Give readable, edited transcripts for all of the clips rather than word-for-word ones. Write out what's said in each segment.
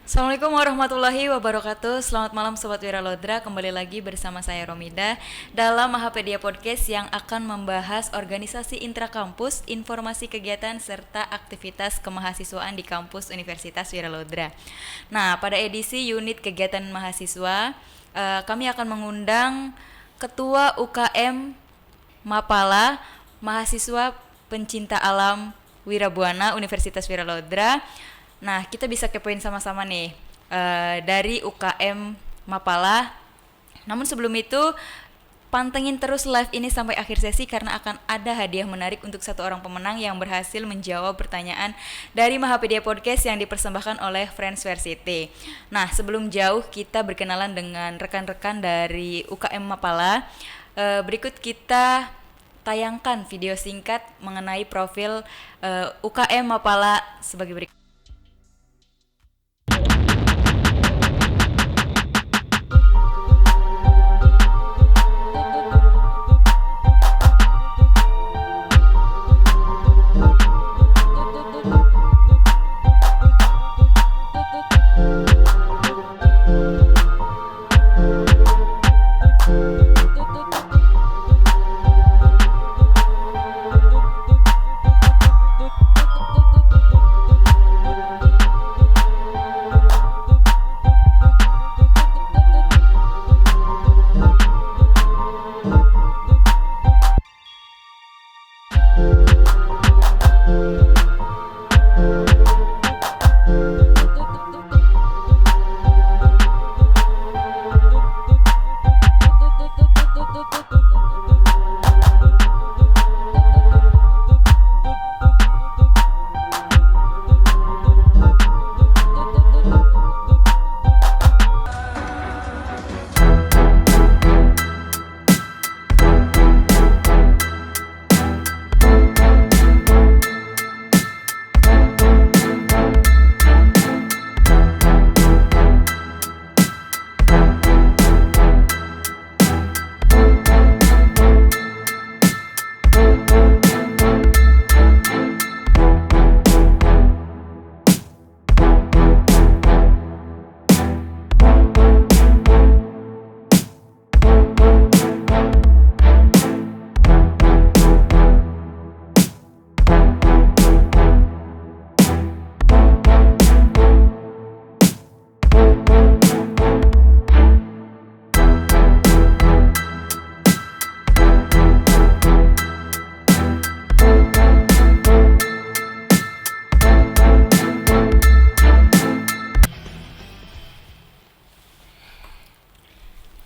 Assalamualaikum warahmatullahi wabarakatuh. Selamat malam Sobat Wiralodra. Kembali lagi bersama saya Romida dalam Mahapedia Podcast yang akan membahas organisasi intrakampus, informasi kegiatan serta aktivitas kemahasiswaan di kampus Universitas Wiralodra. Nah, pada edisi unit kegiatan mahasiswa, kami akan mengundang Ketua UKM Mapala, mahasiswa pencinta alam Wirabuana Universitas Wiralodra. Nah, kita bisa kepoin sama-sama nih dari UKM Mapala. Namun sebelum itu, pantengin terus live ini sampai akhir sesi karena akan ada hadiah menarik untuk satu orang pemenang yang berhasil menjawab pertanyaan dari Mahapedia Podcast yang dipersembahkan oleh Friends Varsity. Nah, sebelum jauh kita berkenalan dengan rekan-rekan dari UKM Mapala. Berikut kita tayangkan video singkat mengenai profil UKM Mapala sebagai berikut.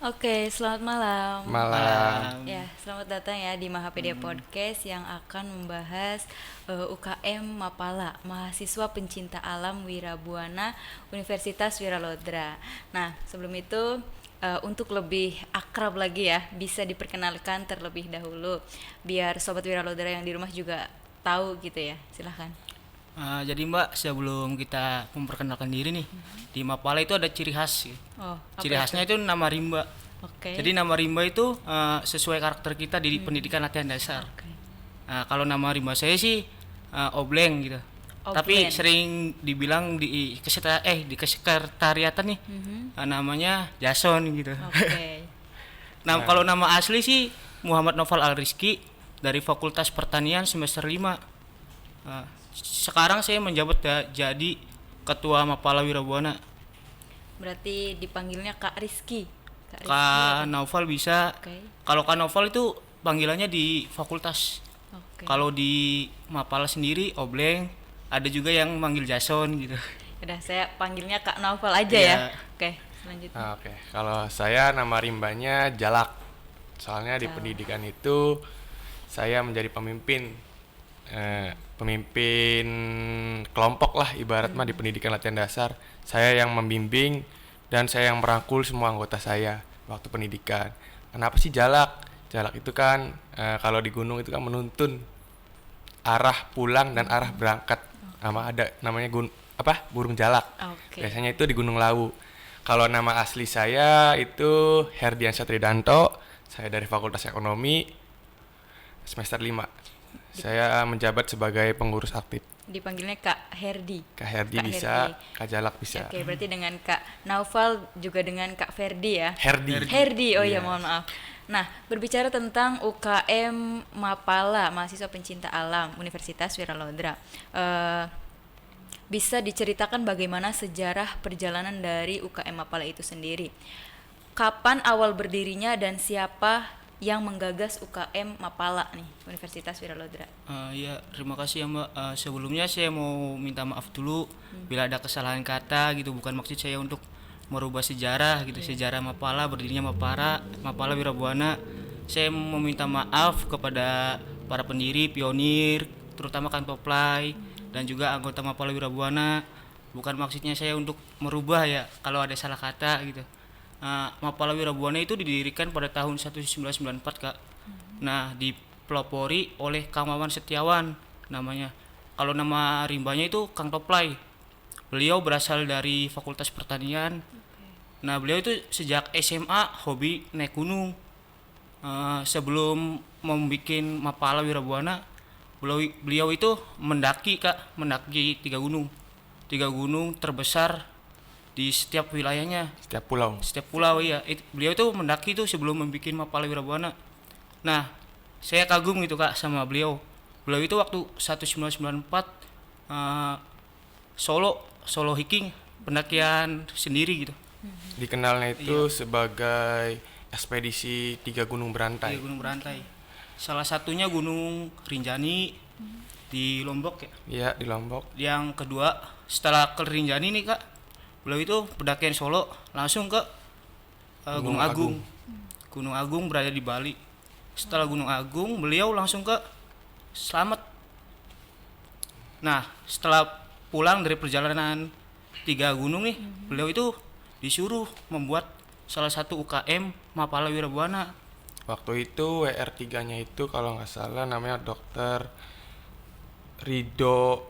Oke, selamat malam. Malam. Ya, selamat datang ya di Mahapedia Podcast yang akan membahas UKM Mapala, mahasiswa pencinta alam Wirabuana Universitas Wiralodra. Nah, sebelum itu untuk lebih akrab lagi ya, bisa diperkenalkan terlebih dahulu biar Sobat Wiralodra yang di rumah juga tahu gitu ya. Silahkan. Jadi Mbak, sebelum kita memperkenalkan diri nih, di Mapala itu ada ciri khas. Oh, Ciri khasnya itu nama rimba. Oke. Jadi nama rimba itu sesuai karakter kita di pendidikan latihan dasar. Oke. Kalau nama rimba saya sih Obleng gitu. Tapi Obleng. sering dibilang di kesekretariatan nih namanya Jason gitu. Oke. Nah, kalau nama asli sih Muhammad Noval Al Rizki dari Fakultas Pertanian semester 5. Sekarang saya menjabat jadi Ketua Mapala Wirabuana. Berarti dipanggilnya Kak Rizky. Kak Naufal bisa. Oke. Kalau Kak Naufal itu panggilannya di fakultas. Oke. Kalau di Mapala sendiri Obleng, ada juga yang manggil Jason gitu. Udah saya panggilnya Kak Naufal aja Iya. ya. Oke. selanjutnya. Oke, kalau saya nama rimbanya Jalak. Soalnya di Jalak. pendidikan itu saya menjadi pemimpin kelompok lah ibarat mah di pendidikan latihan dasar. Saya yang membimbing dan saya yang merangkul semua anggota saya waktu pendidikan. Kenapa sih Jalak? Jalak itu kan kalau di gunung itu kan menuntun arah pulang dan arah berangkat. Namanya burung jalak. Oke. Biasanya itu di Gunung Lawu. Kalau nama asli saya itu Herdiansyah Tridanto. Saya dari Fakultas Ekonomi semester 5. Saya menjabat sebagai pengurus aktif. Dipanggilnya Kak Herdi. Kak Herdi Kak bisa, Herdi. Kak Jalak bisa. Oke, berarti dengan Kak Naufal juga dengan Kak Ferdi ya. Herdi. Herdi, oh iya Yes. mohon maaf. Nah, berbicara tentang UKM Mapala, mahasiswa pencinta alam Universitas Wiralodra. Bisa diceritakan bagaimana sejarah perjalanan dari UKM Mapala itu sendiri? Kapan awal berdirinya dan siapa yang menggagas UKM Mapala nih, Universitas Wiralodra? Ya, terima kasih ya Mbak. Sebelumnya saya mau minta maaf dulu bila ada kesalahan kata gitu. Bukan maksud saya untuk merubah sejarah gitu. Sejarah Mapala, berdirinya Mapala Wirabuana. Saya meminta maaf kepada para pendiri, pionir, terutama Kantoplai dan juga anggota Mapala Wirabuana. Bukan maksudnya saya untuk merubah ya kalau ada salah kata gitu. Mapala Wirabuana itu didirikan pada tahun 1994 Kak. Nah, dipelopori oleh Kang Maman Setiawan namanya. Kalau nama rimbanya itu Kang Toplay. Beliau berasal dari Fakultas Pertanian. Nah, beliau itu sejak SMA hobi naik gunung. Sebelum membuat Mapala Wirabuana, beliau itu mendaki 3 gunung. 3 gunung terbesar di setiap wilayahnya. Setiap pulau ya. Beliau itu mendaki itu sebelum membuat Mapala Wirabuana. Nah, saya kagum gitu Kak sama beliau. Beliau itu waktu 1994 solo hiking, pendakian sendiri gitu. Dikenalnya itu sebagai ekspedisi 3 gunung berantai. 3 gunung berantai. Salah satunya Gunung Rinjani di Lombok ya. Iya, di Lombok. Yang kedua, setelah ke Rinjani nih Kak, beliau itu pendakian solo langsung ke Gunung Agung. Gunung Agung berada di Bali. Setelah Gunung Agung, beliau langsung ke Slamet. Nah, setelah pulang dari perjalanan 3 gunung nih, beliau itu disuruh membuat salah satu UKM Mapala Wirabuana. Waktu itu WR3-nya itu kalau nggak salah namanya Dokter Rido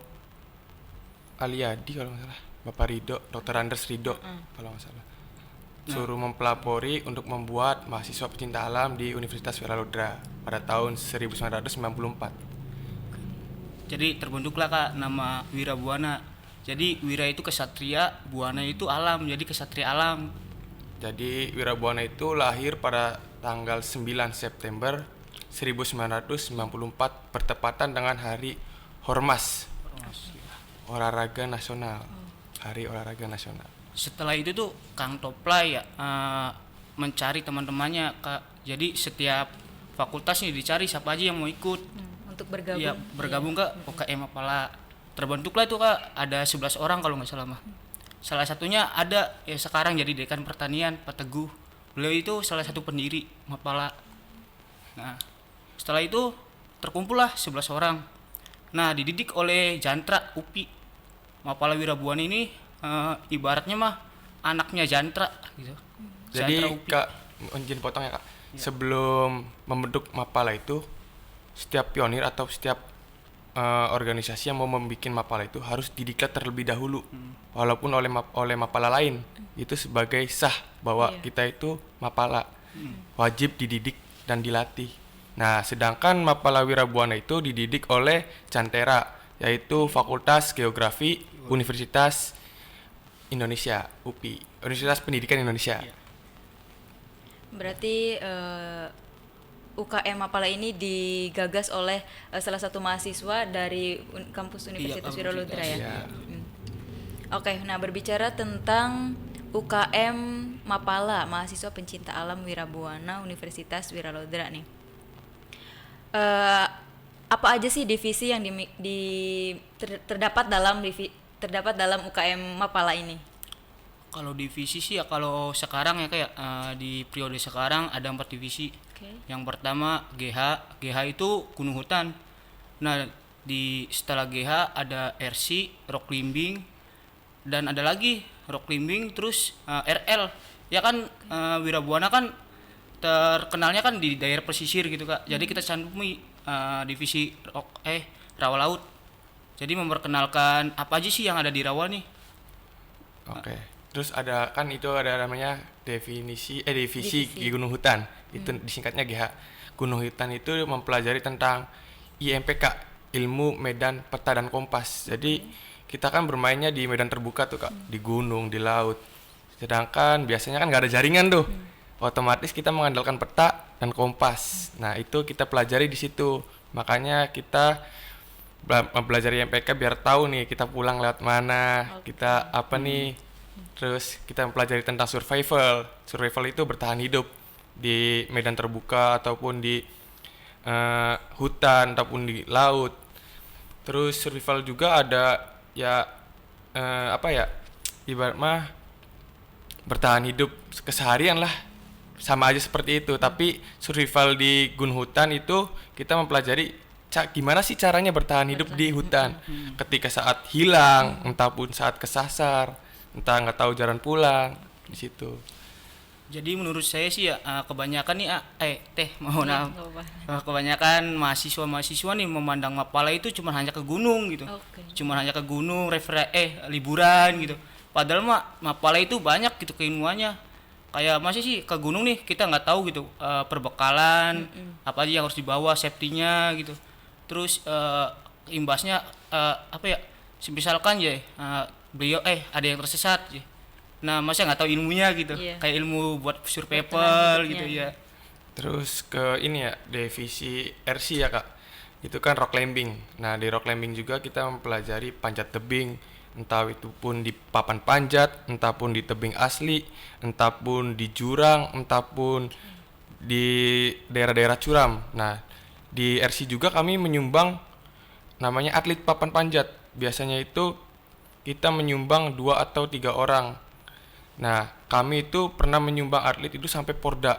Aliadi kalau nggak salah. Bapak Rido, Dokter Anders Rido kalau nggak salah. Suruh mempelopori untuk membuat mahasiswa pecinta alam di Universitas Wiralodra pada tahun 1994. Jadi terbentuklah Kak nama Wirabuana. Jadi Wira itu kesatria, Buana itu alam, jadi kesatria alam. Jadi Wirabuana itu lahir pada tanggal 9 September 1994 bertepatan dengan Hari Hormas, Olahraga Nasional. Hari Olahraga Nasional. Setelah itu tuh Kang Toplay ya mencari teman-temannya Kak. Jadi setiap fakultas nih dicari siapa aja yang mau ikut. Untuk bergabung. Iya, bergabung ke UKM Mapala. Terbentuklah itu Kak, ada 11 orang kalau nggak salah mah. Salah satunya ada ya sekarang jadi Dekan Pertanian Pak Teguh. Beliau itu salah satu pendiri Mapala. Nah, setelah itu terkumpullah 11 orang. Nah, dididik oleh Jantra UPI. Mapala Wirabuana ini ibaratnya mah anaknya Jantra gitu. Jadi Jantra UPI. Kak, izin potong ya Kak. Sebelum membentuk Mapala itu, setiap pionir atau setiap organisasi yang mau membuat Mapala itu harus didiklat terlebih dahulu. Walaupun oleh Mapala lain, itu sebagai sah bahwa kita itu Mapala. Wajib dididik dan dilatih. Nah, sedangkan Mapala Wirabuana itu dididik oleh Cantera, yaitu Fakultas Geografi Universitas Indonesia, UPI, Universitas Pendidikan Indonesia. Berarti UKM Mapala ini digagas oleh salah satu mahasiswa dari kampus Universitas kampus Wiralodra ya. Iya. Oke, nah berbicara tentang UKM Mapala, mahasiswa pencinta alam Wirabuana Universitas Wiralodra nih. Apa aja sih divisi yang terdapat dalam UKM Mapala ini? Kalau divisi sih ya kalau sekarang ya kayak di periode sekarang ada 4 divisi. Oke. Yang pertama GH itu gunung hutan. Nah, setelah GH ada RC, rock climbing, dan ada lagi rock climbing terus RL. Ya kan Wirabuana kan terkenalnya kan di daerah pesisir gitu Kak. Jadi kita cantumnya divisi rawa laut. Jadi memperkenalkan apa aja sih yang ada di rawa nih. Oke. Terus ada kan itu ada namanya divisi Divisi. gunung hutan. Itu disingkatnya GH. Gunung hutan itu mempelajari tentang IMPK, ilmu medan peta dan kompas. Jadi kita kan bermainnya di medan terbuka tuh Kak, di gunung, di laut. Sedangkan biasanya kan nggak ada jaringan tuh. Otomatis kita mengandalkan peta dan kompas. Nah, itu kita pelajari di situ. Makanya kita mempelajari MPK biar tahu nih kita pulang lewat mana, kita apa nih. Terus kita mempelajari tentang survival. Survival itu bertahan hidup di medan terbuka ataupun di hutan ataupun di laut. Terus survival juga ada ya ibarat mah bertahan hidup keseharian lah, sama aja seperti itu. Tapi survival di gunung hutan itu kita mempelajari gimana sih caranya bertahan hidup di hutan ketika saat hilang, entah pun saat kesasar, entah nggak tahu jalan pulang di situ. Jadi menurut saya sih ya kebanyakan nih Nggak apa-apa. kebanyakan mahasiswa nih memandang Mapala itu cuma hanya ke gunung gitu. Oke. Cuma hanya ke gunung, liburan gitu. Padahal Mapala itu banyak gitu keilmuannya. Kayak masih sih ke gunung nih kita nggak tahu gitu perbekalan apa aja yang harus dibawa, safety-nya gitu. Terus imbasnya misalkan ya beliau ada yang tersesat ya. Nah, masa nggak tahu ilmunya gitu. Iya. Kayak ilmu buat survival Bertahan gitu hidupnya. ya. Terus ke ini ya, divisi RC ya Kak. Itu kan rock climbing. Nah, di rock climbing juga kita mempelajari panjat tebing, entah itu pun di papan panjat, entah pun di tebing asli, entah pun di jurang, entah pun di daerah-daerah curam. Nah, di RC juga kami menyumbang namanya atlet papan panjat. Biasanya itu kita menyumbang 2 atau 3 orang. Nah, kami itu pernah menyumbang atlet itu sampai Porda.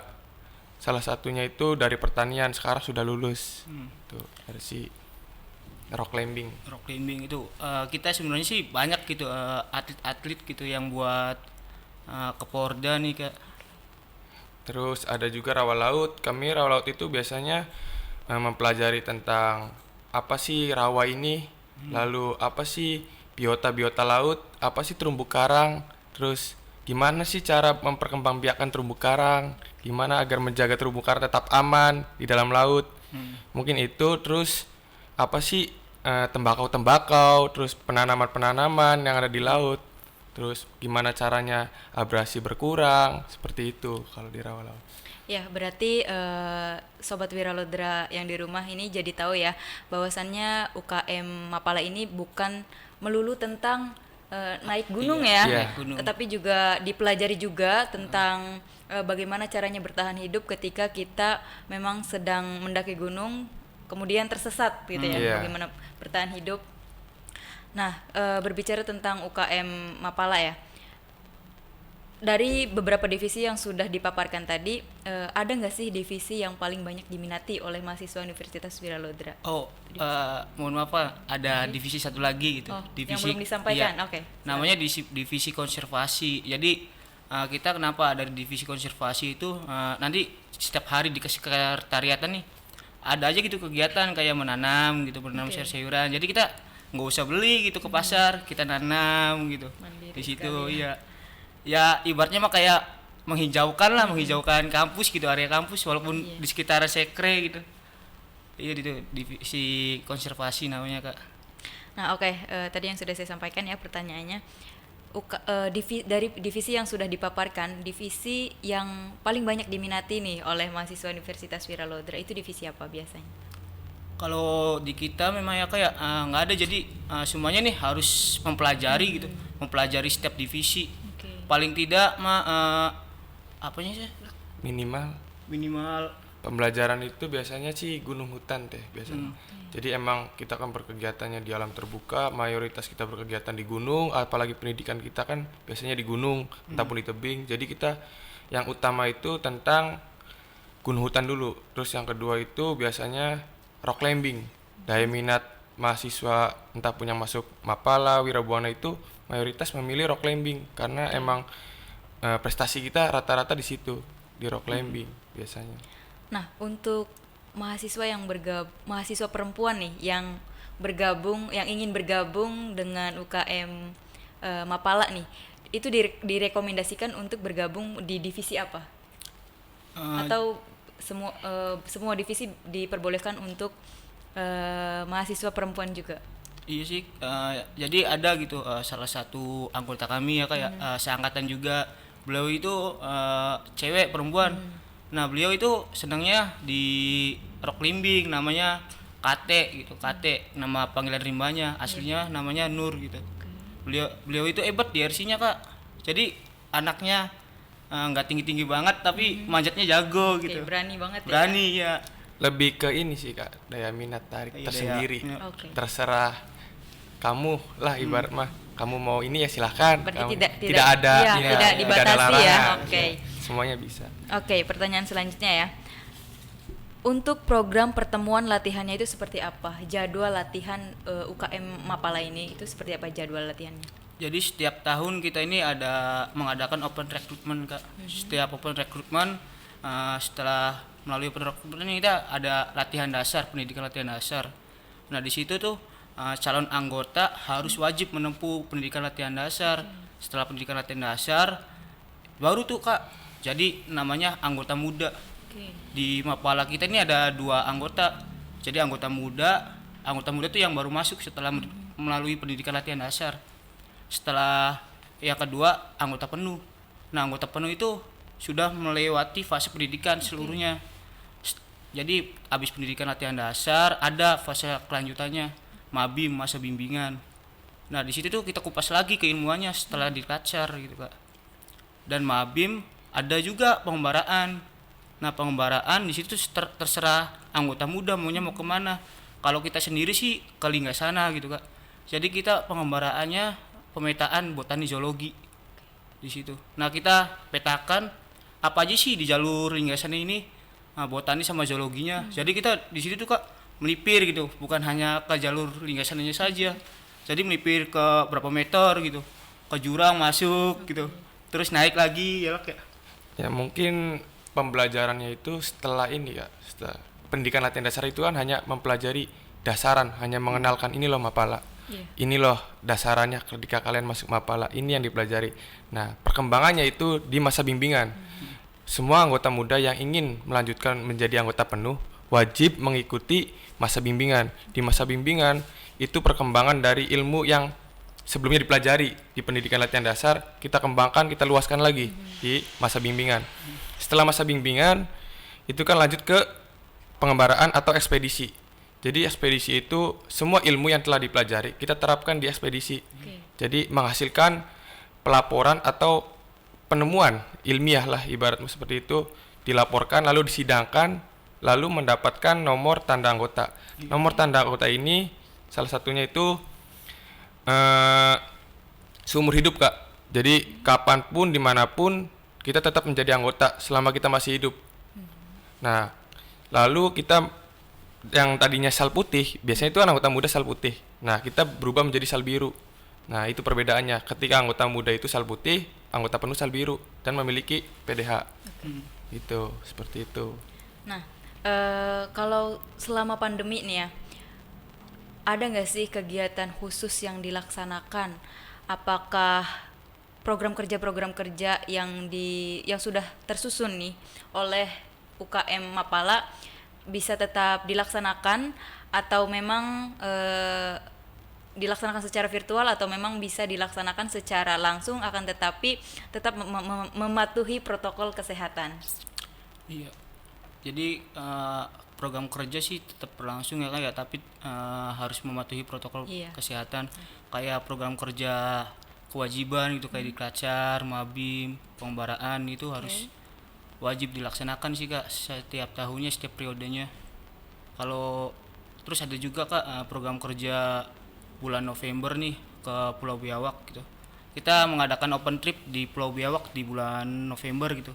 Salah satunya itu dari pertanian, sekarang sudah lulus. Tuh, RC rock climbing. Rock climbing itu kita sebenarnya sih banyak gitu atlet-atlet gitu yang buat ke Porda nih Kak. Terus ada juga rawa laut. Kami rawa laut itu biasanya mempelajari tentang apa sih rawa ini, lalu apa sih biota-biota laut, apa sih terumbu karang, terus gimana sih cara memperkembangbiakan terumbu karang, gimana agar menjaga terumbu karang tetap aman di dalam laut. Mungkin itu. Terus apa sih tembakau-tembakau, terus penanaman-penanaman yang ada di laut. Terus gimana caranya abrasi berkurang, seperti itu kalau di rawa laut. Ya, berarti Sobat Wiralodra yang di rumah ini jadi tahu ya bahwasannya UKM Mapala ini bukan melulu tentang naik gunung ya, Iya. Gunung. tetapi juga dipelajari juga tentang bagaimana caranya bertahan hidup ketika kita memang sedang mendaki gunung kemudian tersesat gitu ya, Iya. bagaimana bertahan hidup. Nah, berbicara tentang UKM Mapala ya, dari beberapa divisi yang sudah dipaparkan tadi, ada nggak sih divisi yang paling banyak diminati oleh mahasiswa Universitas Wiralodra? Mohon maaf Pak, ada divisi satu lagi gitu. Oh, yang Divisi belum disampaikan, iya. oke. Namanya divisi konservasi. Jadi kita kenapa ada di divisi konservasi itu nanti setiap hari di kesekretariatan nih ada aja gitu kegiatan kayak menanam gitu, menanam Oke. sayur-sayuran. Jadi kita nggak usah beli gitu ke pasar, kita nanam gitu. Mandiri Di situ sekali iya. Ya ibaratnya mah kayak menghijaukan kampus gitu, area kampus walaupun Iya. di sekitar sekre gitu. Iya itu divisi konservasi namanya Kak. Nah, oke, tadi yang sudah saya sampaikan ya pertanyaannya. Dari divisi yang sudah dipaparkan, divisi yang paling banyak diminati nih oleh mahasiswa Universitas Wiralodra itu divisi apa biasanya? Kalau di kita memang ya kayak nggak ada, jadi semuanya nih harus mempelajari gitu, mempelajari setiap divisi. Oke. Paling tidak apanya sih Minimal minimal Pembelajaran itu biasanya sih gunung hutan teh biasanya. Jadi emang kita kan berkegiatannya di alam terbuka, mayoritas kita berkegiatan di gunung, apalagi pendidikan kita kan biasanya di gunung, ataupun di tebing. Jadi kita yang utama itu tentang gunung hutan dulu. Terus yang kedua itu biasanya rock climbing. Daya minat mahasiswa entah punya masuk Mapala, Wirabuana itu mayoritas memilih rock climbing karena emang prestasi kita rata-rata di situ, di rock climbing biasanya. Nah, untuk mahasiswa perempuan nih yang ingin bergabung dengan UKM Mapala nih, itu direkomendasikan untuk bergabung di divisi apa? Atau semua divisi diperbolehkan untuk mahasiswa perempuan juga? Iya sih, jadi ada gitu salah satu anggota kami ya kayak seangkatan juga. Beliau itu cewek perempuan. Nah beliau itu senangnya di rock climbing, namanya Kate gitu. Kate nama panggilan rimbanya, aslinya namanya Nur gitu. Beliau itu hebat di RC-nya kak. Jadi anaknya nggak tinggi-tinggi banget tapi manjatnya jago Oke, gitu. berani banget ya. Berani ya. Lebih ke ini sih kak, daya minat tarik Iya, tersendiri. daya- Oke. Terserah kamu lah ibarat mah, kamu mau ini ya silahkan. Berarti Kamu- tidak ada iya, iya, tidak ada dibatasi ya. larangan. Oke. Semuanya bisa. Oke, pertanyaan selanjutnya ya. Untuk program pertemuan latihannya itu seperti apa? Jadwal latihan UKM Mapala ini itu seperti apa jadwal latihannya? Jadi setiap tahun kita ini ada mengadakan open recruitment kak. Setiap open recruitment setelah melalui open recruitment ini kita ada latihan dasar, pendidikan latihan dasar. Nah di situ tuh calon anggota harus wajib menempuh pendidikan latihan dasar. Setelah pendidikan latihan dasar, baru tuh kak jadi namanya anggota muda. Oke. Di Mapala kita ini ada 2 anggota. Jadi anggota muda tuh yang baru masuk setelah melalui pendidikan latihan dasar. Setelah yang kedua anggota penuh. Nah anggota penuh itu sudah melewati fase pendidikan seluruhnya. Jadi habis pendidikan latihan dasar ada fase kelanjutannya, mabim, masa bimbingan. Nah di situ tuh kita kupas lagi keilmuannya setelah dikacar gitu kak. Dan mabim ada juga pengembaraan. Nah pengembaraan di situ terserah anggota muda maunya mau kemana. Kalau kita sendiri sih ke Linggasana gitu kak. Jadi kita pengembaraannya pemetaan botani zoologi di situ. Nah kita petakan apa aja sih di jalur Linggasana ini, botani sama zoologinya. Jadi kita di situ tuh kak melipir gitu, bukan hanya ke jalur Linggasananya saja. Jadi melipir ke berapa meter gitu, ke jurang masuk gitu, terus naik lagi ya kayak. Ya mungkin pembelajarannya itu setelah ini ya, setelah pendidikan latihan dasar itu kan hanya mempelajari dasaran, hanya mengenalkan ini loh Mapala. Iya. Ini loh dasarannya ketika kalian masuk Mapala, ini yang dipelajari. Nah, perkembangannya itu di masa bimbingan. Semua anggota muda yang ingin melanjutkan menjadi anggota penuh wajib mengikuti masa bimbingan. Di masa bimbingan itu perkembangan dari ilmu yang sebelumnya dipelajari di pendidikan latihan dasar, kita kembangkan, kita luaskan lagi di masa bimbingan. Setelah masa bimbingan, itu kan lanjut ke pengembaraan atau ekspedisi. Jadi ekspedisi itu semua ilmu yang telah dipelajari kita terapkan di ekspedisi. Jadi menghasilkan pelaporan atau penemuan ilmiah lah ibaratnya seperti itu, dilaporkan lalu disidangkan lalu mendapatkan nomor tanda anggota. Nomor tanda anggota ini salah satunya itu seumur hidup kak. Jadi kapanpun dimanapun kita tetap menjadi anggota selama kita masih hidup. Nah lalu kita yang tadinya sal putih, biasanya itu kan anggota muda sal putih. Nah kita berubah menjadi sal biru. Nah itu perbedaannya, ketika anggota muda itu sal putih, anggota penuh sal biru dan memiliki PDH. Itu seperti itu. Nah, kalau selama pandemi nih ya, ada nggak sih kegiatan khusus yang dilaksanakan? Apakah program kerja yang sudah tersusun nih oleh UKM Mapala bisa tetap dilaksanakan atau memang dilaksanakan secara virtual atau memang bisa dilaksanakan secara langsung akan tetapi tetap mematuhi protokol kesehatan? Iya. Jadi program kerja sih tetap berlangsung ya kayak tapi harus mematuhi protokol kesehatan. Kayak program kerja kewajiban gitu kayak di Klacar, Mabim, pengembaraan itu harus wajib dilaksanakan sih Kak, setiap tahunnya, setiap periodenya. Kalau terus ada juga Kak program kerja bulan November nih ke Pulau Biawak gitu. Kita mengadakan open trip di Pulau Biawak di bulan November gitu.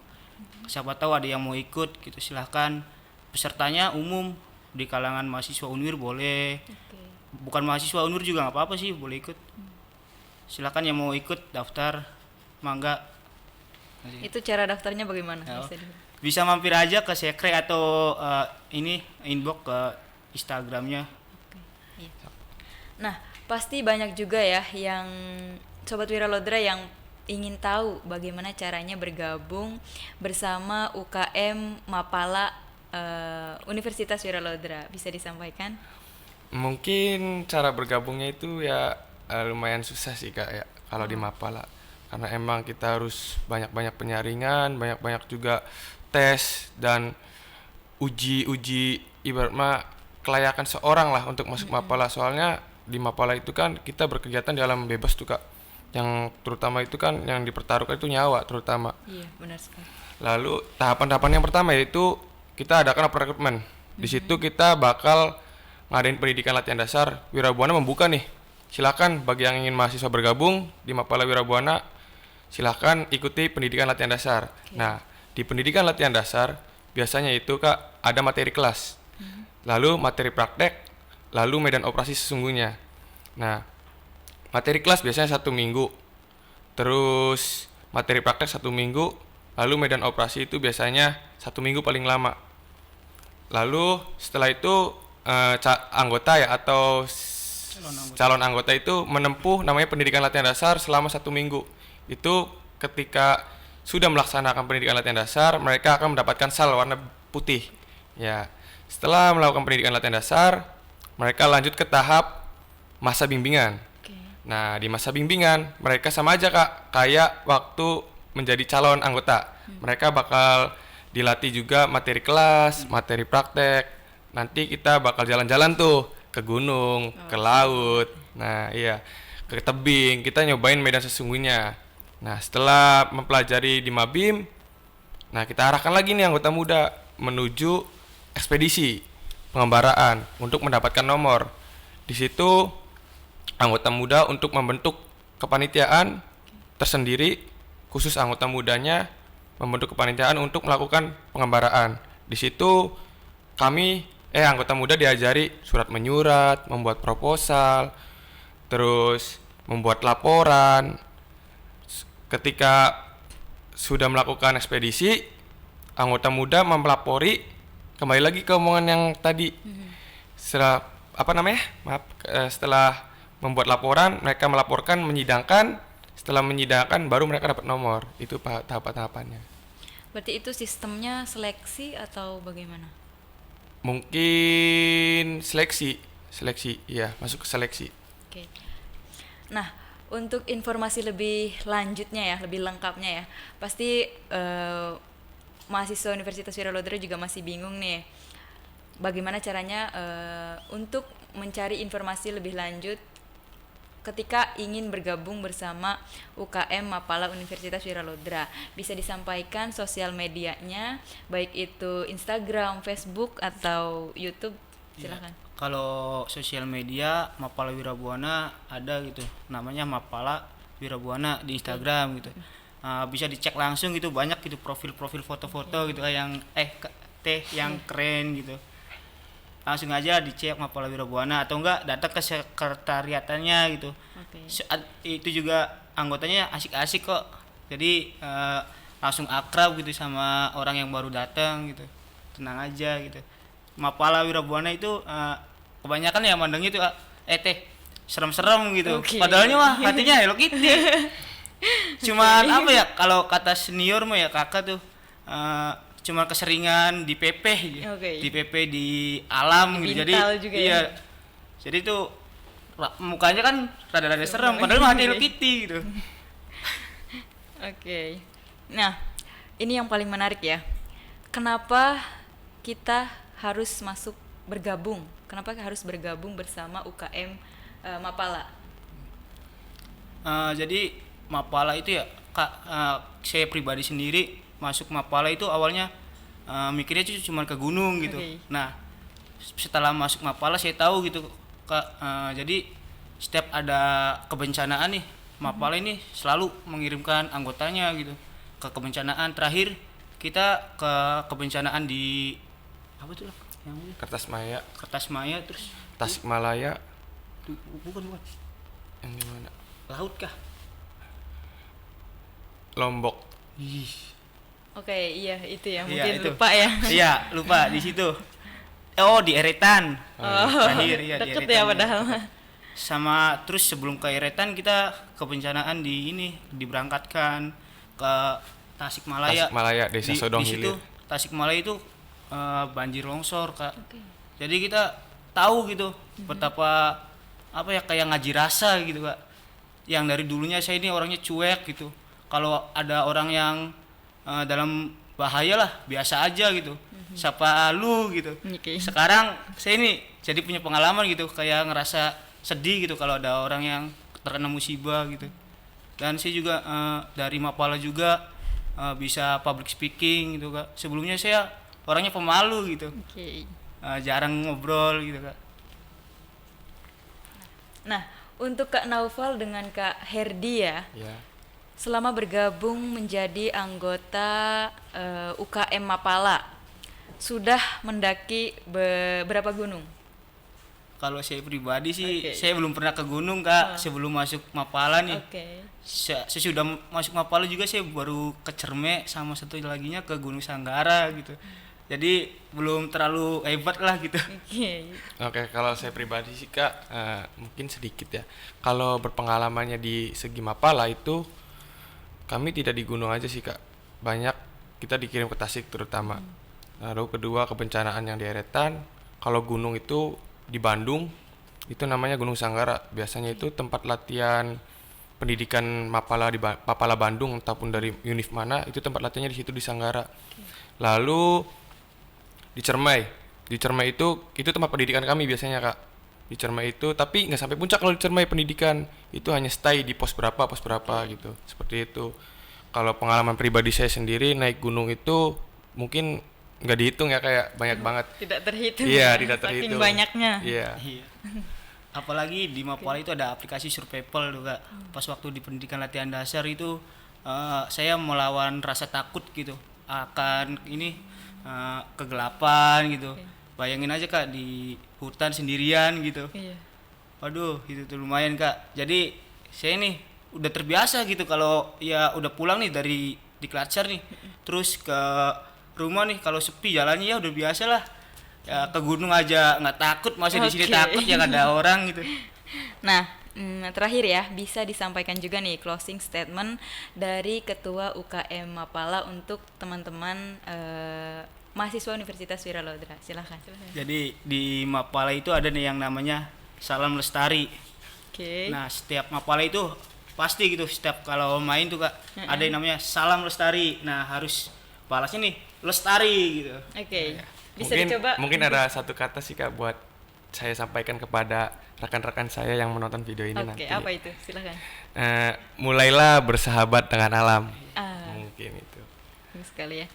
Siapa tahu ada yang mau ikut gitu, silahkan. Pesertanya umum, di kalangan mahasiswa Unwir boleh. Oke. Bukan mahasiswa Unwir juga nggak apa-apa sih, boleh ikut. Silakan yang mau ikut daftar, mangga. Itu cara daftarnya bagaimana? Ya, Bisa di- bisa mampir aja ke sekre atau ini inbox ke Instagramnya. Oke, iya. Nah, pasti banyak juga ya yang Sobat Wira Lodra yang ingin tahu bagaimana caranya bergabung bersama UKM Mapala Universitas Wira Lodra. Bisa disampaikan? Mungkin cara bergabungnya itu ya lumayan susah sih Kak ya kalau di Mapala. Karena emang kita harus banyak-banyak penyaringan, banyak-banyak juga tes dan uji ibarat mah kelayakan seorang lah untuk masuk Mapala. Soalnya di Mapala itu kan kita berkegiatan di alam bebas tuh Kak. Yang terutama itu kan yang dipertaruhkan itu nyawa terutama. Iya, benar sekali. Lalu tahapan-tahapan yang pertama yaitu kita adakan open rekrutmen. Di situ kita bakal ngadain pendidikan latihan dasar. Wirabuana membuka nih. Silakan bagi yang ingin mahasiswa bergabung di Mapala Wirabuana, silakan ikuti pendidikan latihan dasar. Nah, di pendidikan latihan dasar biasanya itu Kak ada materi kelas. Lalu materi praktek, lalu medan operasi sesungguhnya. Nah, materi kelas biasanya 1 minggu. Terus materi praktek 1 minggu, lalu medan operasi itu biasanya 1 minggu paling lama. Lalu setelah itu anggota ya atau calon anggota itu menempuh namanya pendidikan latihan dasar selama 1 minggu. Itu ketika sudah melaksanakan pendidikan latihan dasar, mereka akan mendapatkan sal warna putih. Ya, setelah melakukan pendidikan latihan dasar, mereka lanjut ke tahap masa bimbingan. Oke. Nah, di masa bimbingan mereka sama aja Kak, kayak waktu menjadi calon anggota. Mereka bakal dilatih juga materi kelas, materi praktek. Nanti kita bakal jalan-jalan tuh ke gunung, ke laut. Nah, iya, ke tebing. Kita nyobain medan sesungguhnya. Nah, setelah mempelajari di Mabim, nah kita arahkan lagi nih anggota muda menuju ekspedisi pengembaraan untuk mendapatkan nomor. Di situ anggota muda untuk membentuk kepanitiaan tersendiri, khusus anggota mudanya membentuk kepanitiaan untuk melakukan pengembaraan. Di situ kami anggota muda diajari surat menyurat, membuat proposal, terus membuat laporan. Ketika sudah melakukan ekspedisi, anggota muda melapori, kembali lagi ke omongan yang tadi. Setelah setelah membuat laporan, mereka melaporkan, menyidangkan. Setelah menyidangkan, baru mereka dapat nomor. Itu tahapan-tahapannya. Berarti itu sistemnya seleksi atau bagaimana? Mungkin seleksi, iya, masuk ke seleksi. Oke. Nah, untuk informasi lebih lanjutnya ya, lebih lengkapnya ya, pasti mahasiswa Universitas Wira Lodra juga masih bingung nih, bagaimana caranya untuk mencari informasi lebih lanjut ketika ingin bergabung bersama UKM Mapala Universitas Wira Lodra. Bisa disampaikan sosial medianya, baik itu Instagram, Facebook, atau YouTube, silahkan. Kalau sosial media Mapala Wirabuana ada gitu, namanya Mapala Wirabuana di Instagram gitu. Bisa dicek langsung gitu, banyak gitu profil-profil foto-foto gitu yang yang keren gitu. Langsung aja dicek Mapala Wirabuana atau enggak datang ke sekretariatannya gitu. Oke. Itu juga anggotanya asik-asik kok. Jadi langsung akrab gitu sama orang yang baru datang gitu. Tenang aja gitu. Mapala Wirabuana itu kebanyakan ya mandangnya itu serem-serem gitu. Oke. Padahalnya mah hatinya Hello Kitty. Cuman apa ya, kalau kata senior mah ya kakak tuh cuman keseringan di PP gitu. Oke. Di PP di alam gitu. Jadi Dibintal juga iya. ya. Jadi tuh mukanya kan rada-rada serem padahal mah hati Hello Kitty gitu. Oke. Nah, ini yang paling menarik ya. Kenapa kita harus bergabung? Kenapa harus bergabung bersama UKM Mapala? Jadi Mapala itu ya Kak, saya pribadi sendiri masuk Mapala itu awalnya mikirnya itu cuma ke gunung gitu. Oke. Nah, setelah masuk Mapala saya tahu gitu Kak, jadi setiap ada kebencanaan nih Mapala ini selalu mengirimkan anggotanya gitu ke kebencanaan. Terakhir kita ke kebencanaan di apa tuh yang Kertasmaya, Kertasmaya, terus Tasikmalaya, bukan yang di mana? laut kah? Lombok. Oke, iya itu ya. Iya, Mungkin itu. lupa ya. Iya, lupa di situ. Oh, di Eretan. Terakhir ya di Deket Eretan. ya padahal. Sama terus sebelum ke Eretan kita kebencanaan di ini diberangkatkan ke Tasikmalaya. Tasikmalaya, Desa Sodong di situ Hilir. Tasikmalaya itu banjir longsor, Kak. Jadi kita tahu gitu betapa apa ya kayak ngaji rasa gitu, Kak. Yang dari dulunya saya ini orangnya cuek gitu. Kalau ada orang yang dalam bahaya lah biasa aja gitu. Siapa lu gitu. Oke. Sekarang saya ini jadi punya pengalaman gitu, kayak ngerasa sedih gitu kalau ada orang yang terkena musibah gitu. Dan saya juga dari Mapala juga bisa public speaking gitu, Kak. Sebelumnya saya orangnya pemalu gitu. Oke. Jarang ngobrol gitu, Kak. Nah, untuk Kak Naufal dengan Kak Herdi ya, Ya. selama bergabung menjadi anggota UKM Mapala, sudah mendaki berapa gunung? Kalau saya pribadi sih Oke. saya belum pernah ke gunung, Kak. Sebelum masuk Mapala nih. Oke. Sesudah masuk Mapala juga saya baru ke Cerme, sama satu laginya ke Gunung Sanggara gitu. Jadi belum terlalu hebat lah gitu. Oke. Oke, kalau saya pribadi sih Kak, mungkin sedikit ya. Kalau berpengalamannya di segi Mapala itu, kami tidak di gunung aja sih Kak. Banyak kita dikirim ke Tasik terutama. Lalu kedua kebencanaan yang di Eretan. Kalau gunung itu di Bandung, itu namanya Gunung Sanggara. Biasanya itu tempat latihan pendidikan Mapala di Mapala Bandung ataupun dari univ mana, itu tempat latihannya di situ di Sanggara. Lalu di Cermai. Di Cermai itu tempat pendidikan kami biasanya Kak. Di Cermai itu, tapi nggak sampai puncak kalau di Cermai pendidikan. Itu hanya stay di pos berapa gitu. Seperti itu. Kalau pengalaman pribadi saya sendiri naik gunung itu mungkin nggak dihitung ya, kayak banyak banget. Tidak terhitung. Iya, ya, tidak saking terhitung. banyaknya. Iya. Iya. Apalagi di Mapala itu ada aplikasi Survival tuh, Kak. Pas waktu di pendidikan latihan dasar itu saya melawan rasa takut gitu akan ini kegelapan gitu. Bayangin aja Kak di hutan sendirian gitu. Iya. Waduh, itu tuh lumayan Kak. Jadi saya nih udah terbiasa gitu kalau ya udah pulang nih dari di Klatsar nih, terus ke rumah nih kalau sepi jalannya ya udah biasa lah. Ya ke gunung aja nggak takut, masih di sini Oke. takut ya nggak ada orang gitu. Nah, terakhir ya, bisa disampaikan juga nih closing statement dari Ketua UKM Mapala untuk teman-teman mahasiswa Universitas Wiralodra. Silahkan. Jadi di Mapala itu ada nih yang namanya Salam Lestari. Oke. Nah, setiap Mapala itu pasti gitu, setiap kalau main tuh Kak, ada yang namanya Salam Lestari. Nah, harus balasnya nih Lestari gitu. Oke. Bisa mungkin, dicoba. Mungkin ada satu kata sih Kak buat saya sampaikan kepada rekan-rekan saya yang menonton video ini Oke, nanti. apa itu? Silahkan. Mulailah bersahabat dengan alam. Mungkin itu. Bagus sekali ya.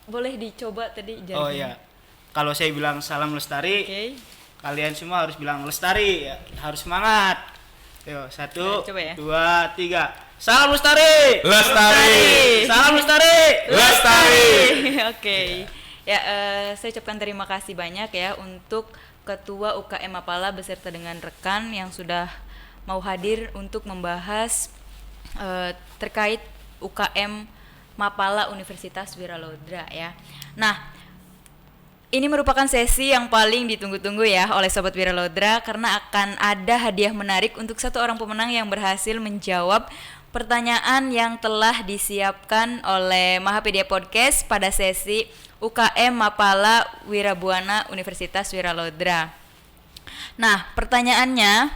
Boleh dicoba tadi Oh iya. Kalau saya bilang Salam Lestari, Oke. kalian semua harus bilang Lestari ya. Harus semangat. Yuk, 1, Coba ya. 2, 3. Salam Lestari. Lestari. Salam Lestari. Lestari. Oke. Ya, saya ucapkan terima kasih banyak ya untuk Ketua UKM Mapala beserta dengan rekan yang sudah mau hadir untuk membahas terkait UKM Mapala Universitas Wiralodra ya. Nah, ini merupakan sesi yang paling ditunggu-tunggu ya oleh Sobat Wiralodra karena akan ada hadiah menarik untuk satu orang pemenang yang berhasil menjawab pertanyaan yang telah disiapkan oleh Mahapedia Podcast pada sesi UKM Mapala Wirabuana Universitas Wiralodra. Nah, pertanyaannya,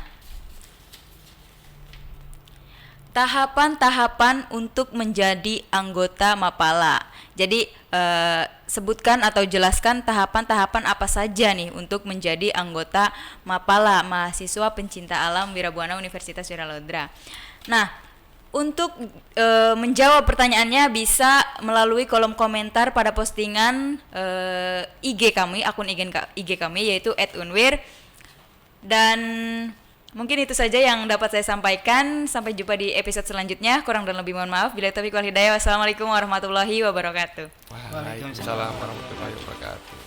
tahapan-tahapan untuk menjadi anggota Mapala. Jadi sebutkan atau jelaskan tahapan-tahapan apa saja nih untuk menjadi anggota Mapala, mahasiswa pencinta alam Wirabuana Universitas Wiralodra. Nah, Untuk menjawab pertanyaannya bisa melalui kolom komentar pada postingan IG kami, akun IG kami yaitu @unwir. Dan mungkin itu saja yang dapat saya sampaikan. Sampai jumpa di episode selanjutnya. Kurang dan lebih mohon maaf. Bila taufiq wal hidayah. Wassalamualaikum warahmatullahi wabarakatuh. Waalaikumsalam warahmatullahi wabarakatuh.